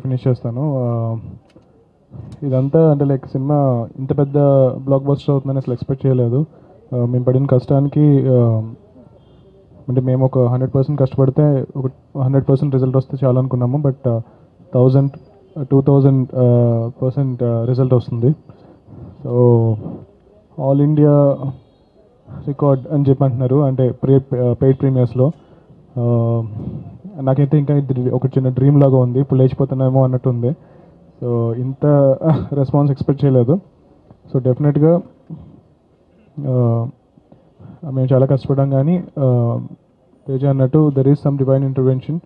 Finish చేస్తాను. ఇదంతా అంటే లైక్ సినిమా ఇంత పెద్ద బ్లాక్ బస్టర్ అవుతుందని అసలు ఎక్స్పెక్ట్ చేయలేదు. మేము పడిన కష్టానికి అంటే మేము ఒక 100% కష్టపడితే ఒక 100% రిజల్ట్ వస్తే చాలా అనుకున్నాము. బట్ 1000 2000% రిజల్ట్ వస్తుంది. సో ఆల్ ఇండియా రికార్డ్ అని చెప్పి అంటున్నారు, అంటే పెయిడ్ ప్రీమియర్స్లో. నాకైతే ఇంకా ఇది ఒక చిన్న డ్రీమ్ లాగా ఉంది, ఇప్పుడు లేచిపోతున్నామో అన్నట్టు ఉంది. సో ఇంత రెస్పాన్స్ ఎక్స్పెక్ట్ చేయలేదు. సో డెఫినెట్గా మేము చాలా కష్టపడ్డాం, కానీ తేజ అన్నట్టు there is some divine intervention.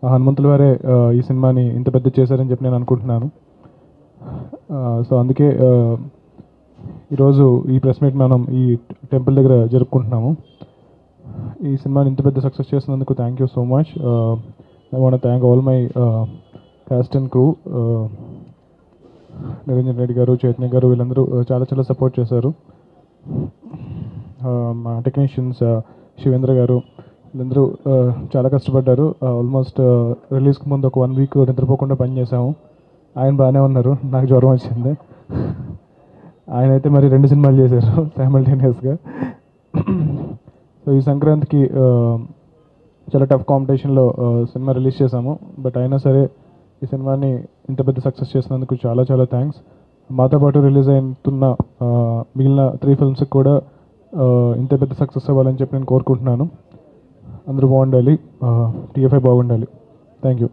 హనుమంతుల వారే ఈ సినిమాని ఇంత పెద్ద చేశారని చెప్పి నేను అనుకుంటున్నాను. సో అందుకే ఈరోజు ఈ ప్రెస్ మీట్ మనం ఈ టెంపుల్ దగ్గర జరుపుకుంటున్నాము. ఈ సినిమాని ఇంత పెద్ద సక్సెస్ చేసినందుకు thank you so much. I want thank all my cast and crew. Niranjan Reddy గారు, చైతన్య గారు, వీళ్ళందరూ చాలా చాలా సపోర్ట్ చేశారు. మా టెక్నీషియన్స్ శివేంద్ర గారు, వీళ్ళందరూ చాలా కష్టపడ్డారు. ఆల్మోస్ట్ రిలీజ్కి ముందు ఒక 1 వీక్ నిద్రపోకుండా పనిచేసాము. ఆయన బాగానే ఉన్నారు, నాకు జ్వరం వచ్చింది. ఆయన అయితే మరి 2 సినిమాలు చేశారు సైమల్టేనియస్గా. సో ఈ సంక్రాంతికి చాలా టఫ్ కాంపిటీషన్లో సినిమా రిలీజ్ చేశాము. బట్ అయినా సరే ఈ సినిమాని ఇంత పెద్ద సక్సెస్ చేసినందుకు చాలా చాలా థ్యాంక్స్. మాతో పాటు రిలీజ్ అవుతున్న మిగిలిన 3 ఫిల్మ్స్కి కూడా ఇంత పెద్ద సక్సెస్ అవ్వాలని చెప్పి నేను కోరుకుంటున్నాను. అందరూ బాగుండాలి, టీఎఫ్ఐ బాగుండాలి. Thank you.